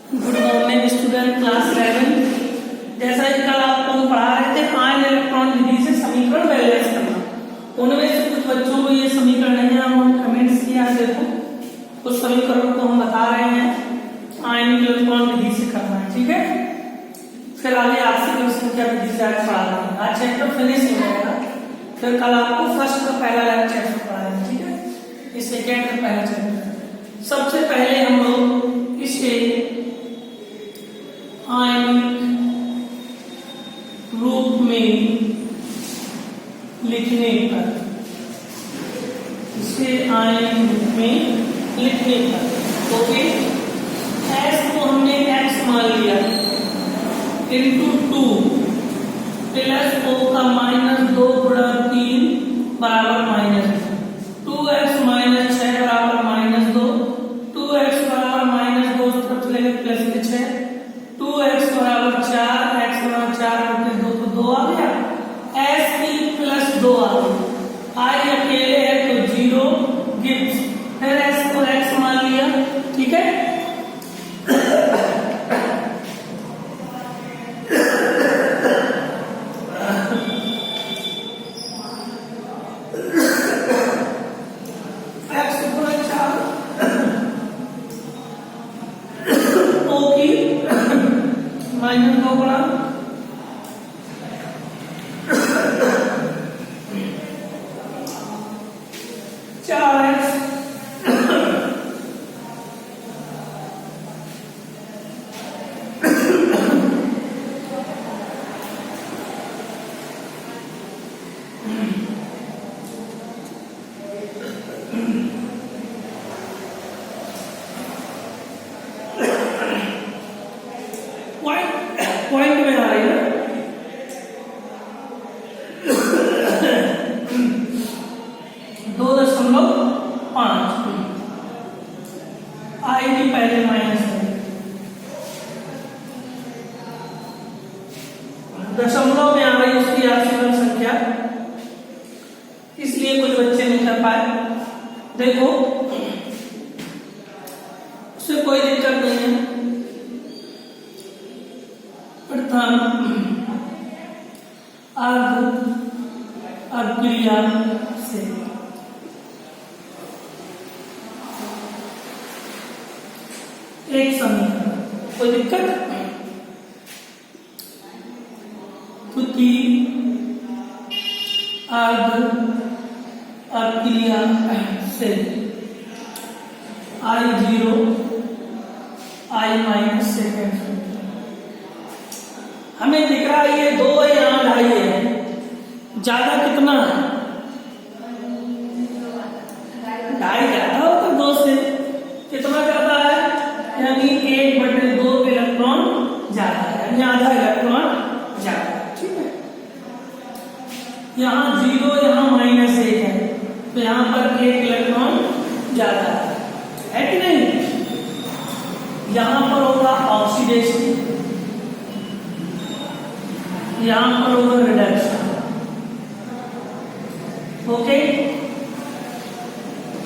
Good morning student class 11। जैसा कि कल आपको हम पढ़ा रहे थे आयन इलेक्ट्रॉन विधि से समीकरण बैलेंस करना, उनमें से कुछ बच्चों को ये समीकरण नहीं है, हम कमेंट्स किया है। देखो कुछ समीकरणों को हम बता रहे हैं आयन इलेक्ट्रॉन विधि से करना है, ठीक है। फिर आगे आपसे संख्या विधि से आज पढ़ा रहे हैं। आज चैप्टर फिनिश हो जाएगा, फिर कल आपको फर्स्ट का पहला चैप्टर पढ़ाएंगे, ठीक है। इस सेकेंड का पहला चैप्टर सबसे पहले हम लोग इसे आयनिक रूप में लिखने पर, इसे आयनिक रूप में लिखने पर ओके, S को हमने x मान लिया इंटू 2 प्लस O का -2 गुणा 3 बराबर -2, 2x - 6 बराबर -2, 2x बराबर -2 तरफ चलेगा प्लस के 6, 2x बराबर 4, x बराबर 4 बटे 2 तो 2 आ गया, s की प्लस 2 आ गया, i अकेले है तो 0 गिव्स, फिर s को x मान लिया, ठीक है। -2 गुणा 4x पॉइंट में आ रही है 2.5, आई की पहले माइनस है, दशमलव में आ रही उसकी आशीर्वाद संख्या, इसलिए कुछ बच्चे नहीं कर पाए। देखो उससे कोई दिक्कत नहीं है। प्रथम अभिक्रिया से एक समीकरण, कोई दिक्कत, द्वितीय अभिक्रिया से I0 I- सेकेंड, हमें दिख रहा है ये 2 है, यहाँ 2.5 है, ज्यादा कितना है, 2.5 ज्यादा हो तो 2 से कितना ज्यादा है, यानी 1/2 इलेक्ट्रॉन ज्यादा है, यानी आधा इलेक्ट्रॉन ज्यादा है, ठीक है। यहाँ 0 यहाँ -1 है, तो यहाँ पर 1 इलेक्ट्रॉन ज्यादा है कि नहीं। यहाँ पर होगा ऑक्सीडेशन, यहाँ पर होगा रिडक्शन, ओके।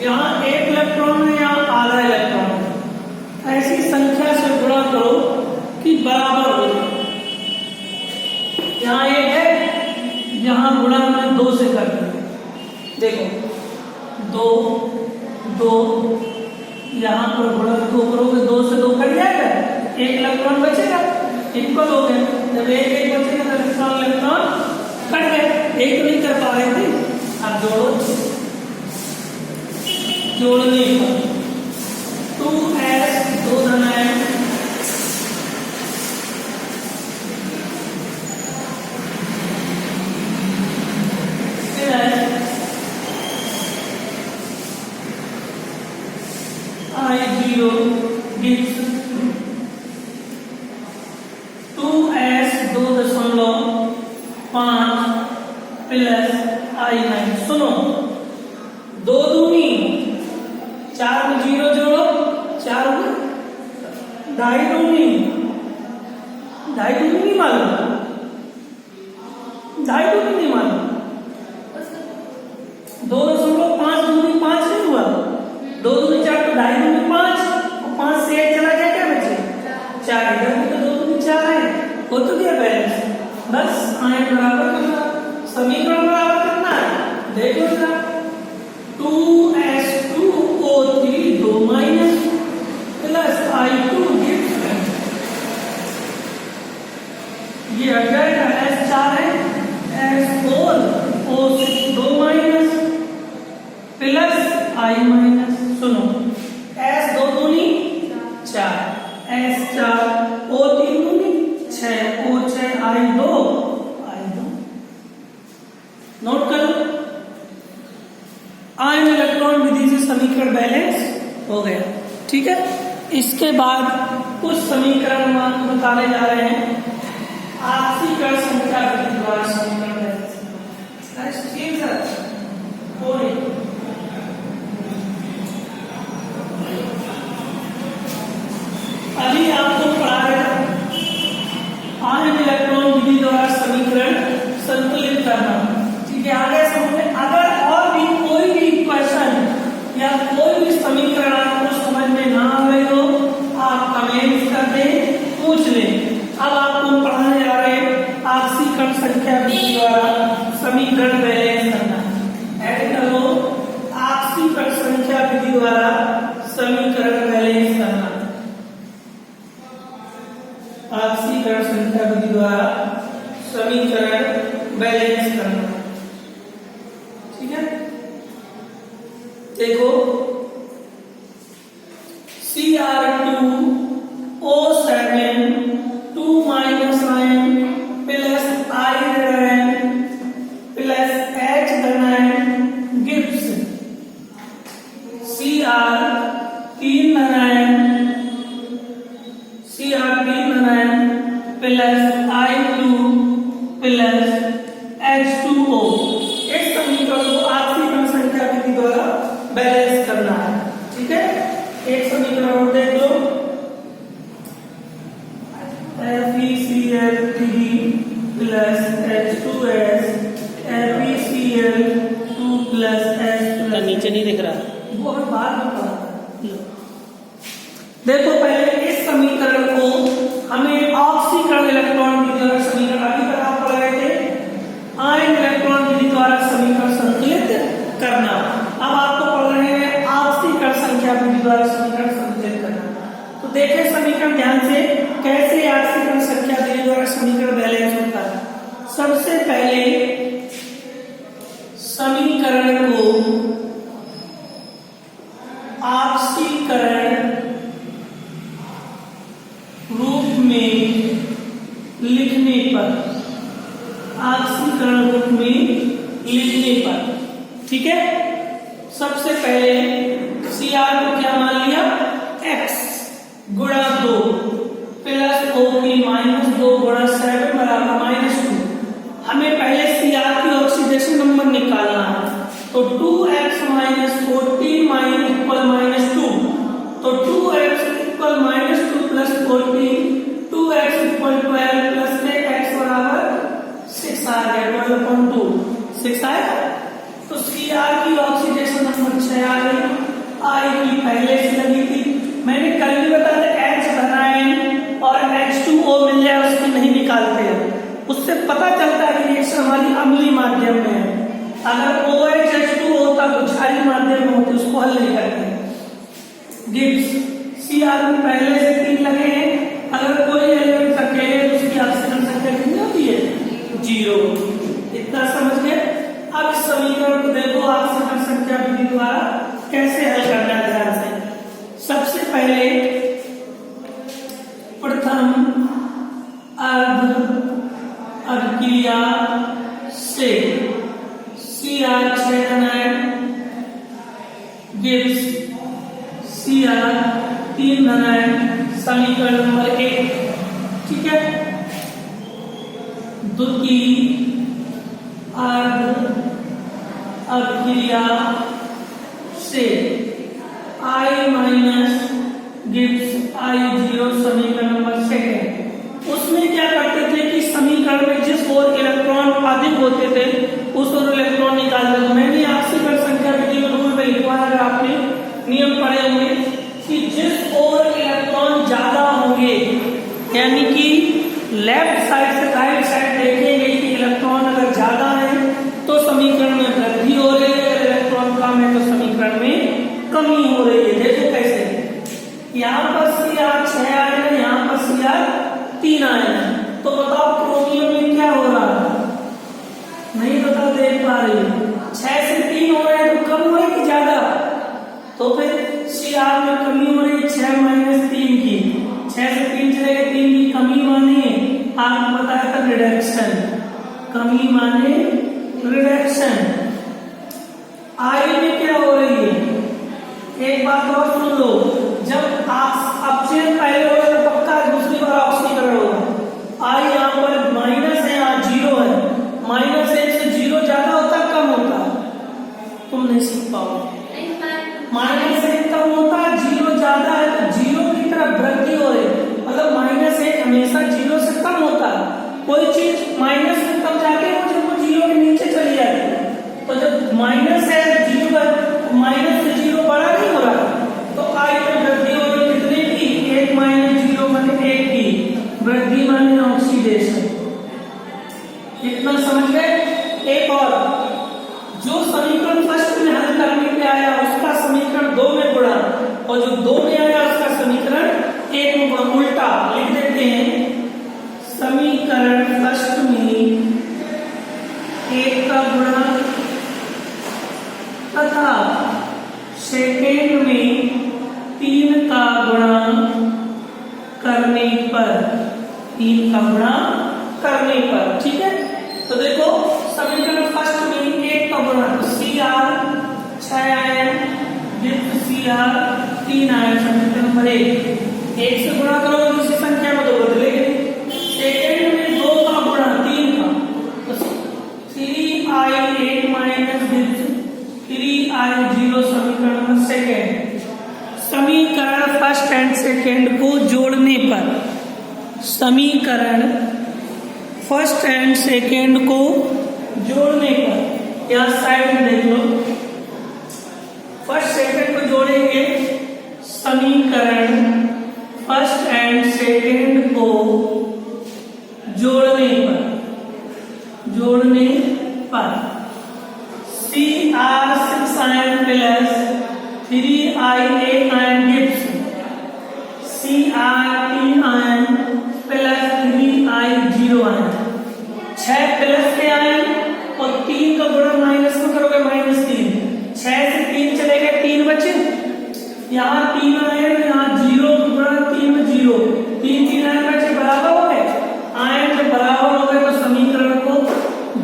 यहाँ 1 इलेक्ट्रॉन है, यहाँ आधा इलेक्ट्रॉन है, ऐसी संख्या से गुणा करो कि बराबर हो जाए। यहाँ 1 है, यहाँ गुणा में 2 से कर दो, देखो 2 यहाँ पर गुणा 2 करोगे, 2 से 2 कट जाएगा, 1 इलेक्ट्रॉन बचेगा, इक्वल हो गए। जब 1 बचेगा तो इलेक्ट्रॉन कट गए, 1 नहीं कर पा रहे थे, अब जोड़ने पर 2s 2 धन I0 gives 2s 2.5 plus I9। सुनो 2 दूनी 4 में 0 जोड़ो, 4 में 2.5 दूनी, 2.5 दूनी नहीं मालूम, 2.5 दूनी नहीं मालूम, 2.5 दूनी 5 नहीं हुआ, 2 दूनी 4 तो 2.5 दूनी 5, और 5 से 1 चला गया, क्या बचे हो तो गया बैलेंस। बस आयन बराबर करना, समीकरण बराबर करना है। देखो जरा 2s2O3 2 माइनस प्लस I2 ये आ जाएगा S4 है S4 O6 2 minus plus I minus, सुनो S 2 दूनी 4 S4 O 3 दूनी 6 O 6 I 2 नोट करो। आयन इलेक्ट्रॉन विधि से समीकरण बैलेंस हो गया। ठीक है, इसके बाद कुछ समीकरण बताने जा रहे हैं आपसी कण संख्या विधि द्वारा समीकरण बैलेंस। ठीक है, अभी आपको पढ़ाया आयन इलेक्ट्रॉन विधि द्वारा समीकरण संतुलित करना। ठीक है, आगे समझ। अगर और भी कोई भी क्वेश्चन या कोई भी समीकरण आपको समझ में ना आए हो आप कमेंट्स कर दें, पूछ लें। अब आपको पढ़ाने जा रहे हैं आपसी कण संख्या विधि द्वारा समीकरण बैलेंस करना। ऐड करो आपसी कण संख्या विधि द्वारा समीकरण बैलेंस करना। आपसी कण संख्या विधि द्वारा समीकरण बैलेंस करना। ठीक है, देखो Cr2O7 2 minus ion plus iron plus H धनायन गिब्स Cr 3 धनायन प्लस I2 प्लस H2O। इस समीकरण को आपसी कण संख्या विधि द्वारा बैलेंस करना है। ठीक है, एक समीकरण और देख लो FeCl3 plus H2S FeCl2 plus H नीचे नहीं दिख रहा, वो हमें बाद में पढ़ा। देखो पहले इस समीकरण को हमें ऑक्सीकरण इलेक्ट्रॉन विधि द्वारा समीकरण अभी तक आप पढ़ रहे थे आयन इलेक्ट्रॉन विधि द्वारा समीकरण संतुलित करना। अब आपको पढ़ रहे हैं आपसी कण संख्या विधि द्वारा समीकरण संतुलित करना। तो देखें समीकरण ध्यान से कैसे आपसी कण संख्या विधि द्वारा समीकरण बैलेंस होता है। सबसे पहले समीकरण को आपसीकरण रूप में लिखने पर, आपसीकरण रूप में लिखने पर, ठीक है, सबसे पहले Cr को क्या मान लिया x गुणा 2 प्लस O की माइनस 2 गुणा 7 बराबर -2। हमें पहले Cr की ऑक्सीडेशन नंबर निकालना है। तो 2x माइनस 14 इक्वल -2, तो 2x equal -2 plus 14 2x equal 12 plus x बराबर 6 आ गया। 12/2 6 आएगा। तो Cr की ऑक्सीडेशन नंबर 6 आ गई। I की पहले से लगी थी, मैंने कल भी बताया H धनायन और H2O मिल जाए उसकी नहीं निकालते हैं, उससे पता चलता है कि रिएक्शन हमारी अम्लीय माध्यम में है। अगर OH H2O होता तो क्षारीय माध्यम में होती, उसको हल नहीं करते। गिब्स Cr में पहले से 3 लगे हैं, अगर कोई एलिमेंट अकेले तो उसकी ऑक्सीजन संख्या कितनी होती है 0। इतना समझ गए। अब इस समीकरण को देखो ऑक्सीजन संख्या विधि द्वारा कैसे हल करना है ध्यान से। सबसे पहले प्रथम अर्ध अभिक्रिया से Cr 6 धनायन गिब्स Cr 3 धनायन, समीकरण नंबर 1। ठीक है, द्वितीय अर्ध अभिक्रिया से I माइनस गिब्स I0, समीकरण नंबर 2। उसमें क्या करते थे कि समीकरण में जिस ओर इलेक्ट्रॉन अधिक होते थे उस ओर इलेक्ट्रॉन निकालते थे। मैंने आपसी कण संख्या विधि में रूल में लिखवाया है, आपने नियम पढ़े होंगे कि जिस ओर इलेक्ट्रॉन ज्यादा होंगे यानी कि लेफ्ट साइड से राइट साइड देखेंगे कि इलेक्ट्रॉन अगर ज्यादा है तो समीकरण में वृद्धि हो रही है, अगर इलेक्ट्रॉन कम है तो समीकरण में कमी हो रही है। देखो कैसे, यहाँ पर Cr 6 आए हैं, यहाँ पर Cr 3 आए हैं, तो बताओ क्रोमियम में क्या हो रहा है? नहीं बता देख पा रही, 6 से 3 हो रहे हैं तो कम हो रहे कि ज्यादा? तो फिर Cr में कमी हो रही है 6 माइनस 3 की, 6 से 3 चले गए, 3 की कमी माने आपको बताया था रिडक्शन, कमी माने रिडक्शन। आई में क्या हो रही है? एक बात और सुन लो, जब अपचयन पहले होगा तो पक्का दूसरी बार ऑक्सीकरण होगा। आई यहाँ पर माइनस है, यहाँ 0 है, -1 से 0 ज्यादा होता कम होता? तुम नहीं सीख पाओगे। -1 कम होता, 0 ज्यादा है तो 0 की तरफ वृद्धि हो रही, मतलब -1 हमेशा 0 से कम होता है। कोई चीज माइनस में कम जाके वो जब वो 0 के नीचे चली जाती है, तो जब माइनस है 0 माइनस से 0 बड़ा नहीं हो रहा, तो आई में वृद्धि हो रही कितने की? 1 माइनस 0 माने 1 की वृद्धि माने ऑक्सीडेशन। इतना समझ गए? एक और, जो समीकरण फर्स्ट में हल करने पे आया उसका समीकरण 2 में गुणा, और जो 2 में आया उसका समीकरण 1 में गुणा, उल्टा लिख देते हैं। समीकरण फर्स्ट में 1 का गुणा तथा सेकेंड में 3 का गुणा करने पर, 3 का गुणा करने पर, ठीक है। तो देखो समीकरण फर्स्ट में 1 का गुणा, तो Cr 6 आए, Cr 3 आए, समीकरण नंबर 1 से गुणा करो किसी संख्या में तो बदलेगी। सेकेंड में 2 का गुणा 3 का, तो 3i 8 माइनस 3i 0, समीकरण नंबर सेकेंड। समीकरण फर्स्ट एंड सेकेंड को जोड़ने पर, समीकरण फर्स्ट एंड सेकेंड को जोड़ने पर, यहाँ साइड में देख लो, फर्स्ट सेकेंड को जोड़ेंगे, समीकरण फर्स्ट एंड सेकेंड को जोड़ने पर Cr 6 ion plus 3i 8 ion gives Cr 3 ion plus 3i 0 ion, 6 plus के आयन और 3 का गुणा माइनस में करोगे -3, 6 से 3 चले गए, 3 बचे, यहाँ 3 आयन, यहाँ 0 गुणा 3 में 0, 3 आयन बचे, बराबर हो गए। आयन जब बराबर हो गए तो समीकरण को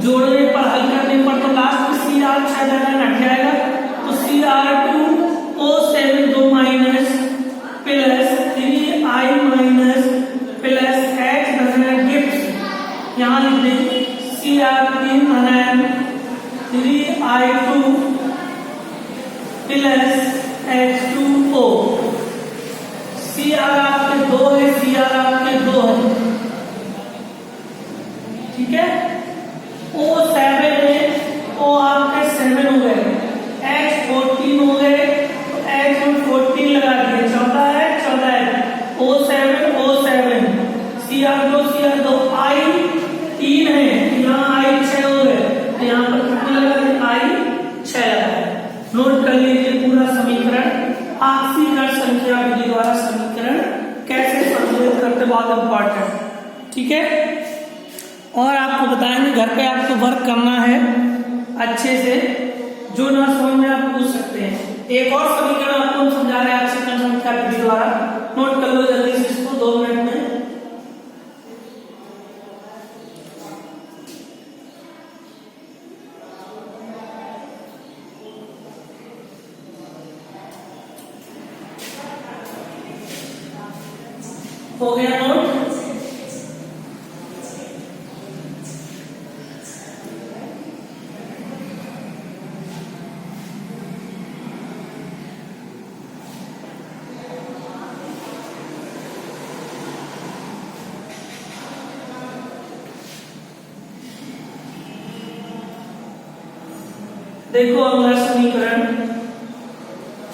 जोड़ने पर, हल करने पर, तो लास्ट में Cr 6 जगह हट जाएगा, तो Cr2 O7 2 minus plus 3i minus plus H gift, यहाँ लिख दें Cr3 ion 3i2 plus H2O। Cr आपके 2 है, Cr आपके 2 है, ठीक है। O7 है, O आपके 7 हो गए, H14 हो गए, तो H में 14 लगा दिए, 14 है, 14 है, O7 O7, Cr2 I 3 है, यहाँ I 6 हो गए, यहाँ पर कितने लगा दिए? I 6 लगा। नोट कर लीजिए पूरा समीकरण, ऑक्सीकरण संख्या विधि द्वारा समीकरण कैसे संतुलित करते, बहुत इंपॉर्टेंट, ठीक है। और आपको बताएंगे घर पे आपको वर्क करना है अच्छे से, जो ना समझ में आप पूछ सकते हैं। एक और समीकरण आपको हम समझा रहे हैं ऑक्सीकरण संख्या विधि द्वारा, नोट कर लो जल्दी से इसको 2 मिनट में। हो गया नोट? देखो अगला समीकरण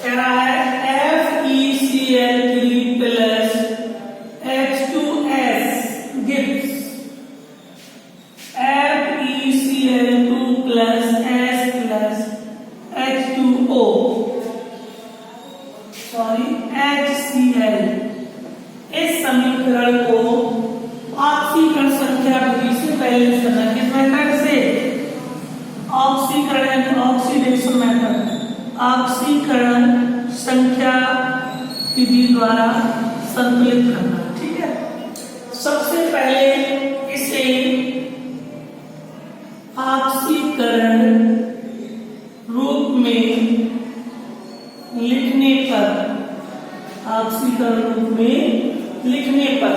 कह रहा है FeCl3 प्लस H2S गिव्स संतुलित करना। ठीक है, सबसे पहले इसे ऑक्सीकरण रूप में लिखने पर, ऑक्सीकरण रूप में लिखने पर,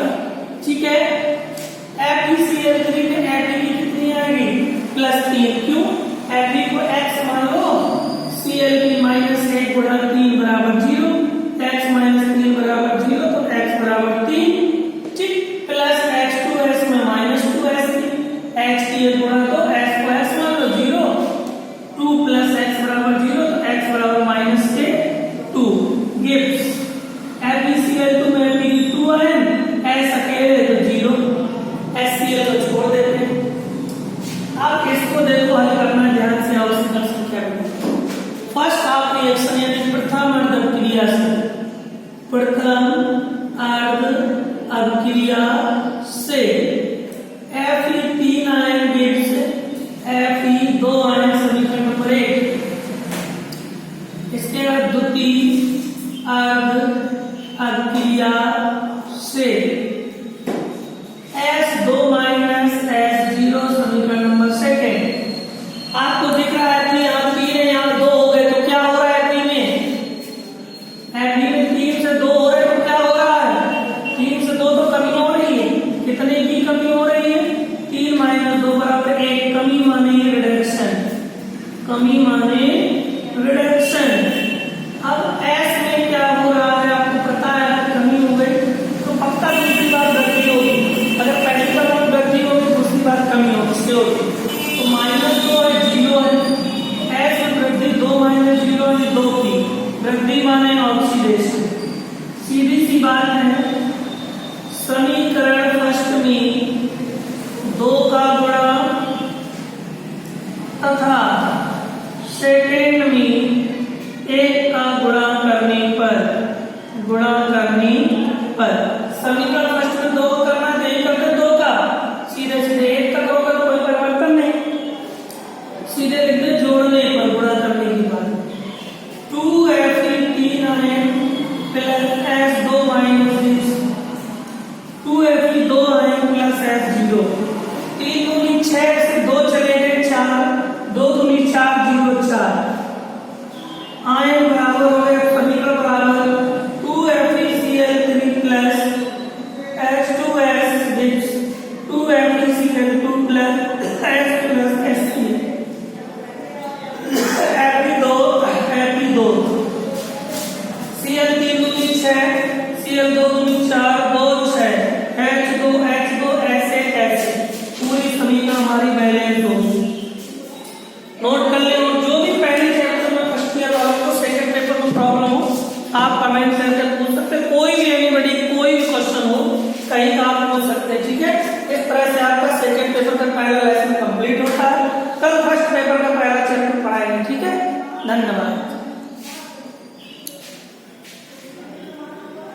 ठीक है, FeCl3 में Fe कितनी आएगी? +3। क्यों? Fe को x मान लो, Cl की -1 गुणा 3 बराबर 0, x - 3 बराबर 0, तो x बराबर 3, ठीक, प्लस H2S में -2S, HCl गुणा तो x को x मान लो 0, 2 + x बराबर 0, तो x बराबर -2 गिव्स FeCl2 में भी 2 आयन, S अकेले तो 0, HCl को छोड़ देते हैं। आप इसको देखो, हल करना ध्यान से, ऑक्सीकरण संख्या में फर्स्ट आप रिएक्शन यानी प्रथम अर्ध अभिक्रिया से, प्रथम अर्ध अभिक्रिया से Fe3 ion gives Fe2 ion समीकरण नंबर 1। इसके बाद द्वितीय अर्ध अभिक्रिया से S2 - S0 समीकरण नंबर 2। आपको दिख रहा है कि यहाँ 3 है, यहाँ 2 हो गए, तो क्या हो रहा है Fe में? Fe में 3 से 2 हो रहे, तो क्या हो रहा है? 3 से 2 तो कमी हो रही है। कितने की कमी हो रही है? 3 - 2 बराबर 1। कमी माने रिडक्शन, कमी माने रिडक्शन। अब S में क्या हो रहा है आपको पता है, अगर कमी हो गई तो पक्का दूसरी बार वृद्धि होगी। अगर पहली बार वृद्धि होगी, दूसरी बार कमी होगी, इससे होगी। तो -2 है, 0 है, S में वृद्धि 2 - 0 है, 2 की वृद्धि माने ऑक्सीडेशन। सीधी सी बात है, समीकरण फर्स्ट में 2 का गुणा तथा सेकेंड में 1 का गुणा करने पर समीकरण फर्स्ट में 2 करना, नहीं करते 2 का, सीधे सीधे 1 का होगा, तो कोई परिवर्तन नहीं, सीधे लिखते जोड़ने पर, गुणा करने के बाद 2Fe3 ion plus S2 minus 2Fe2 ion plus S0, 3 दूनी 6 से 2 चले गए 4, 2 दूनी 4, 0 4 आयन बराबर हो गए, समीकरण बराबर 2FeCl3 plus H2S gives 2FeCl2 plus S plus Hcl। Fe2 Cl3 दूनी 6, Cl2 दूनी 4,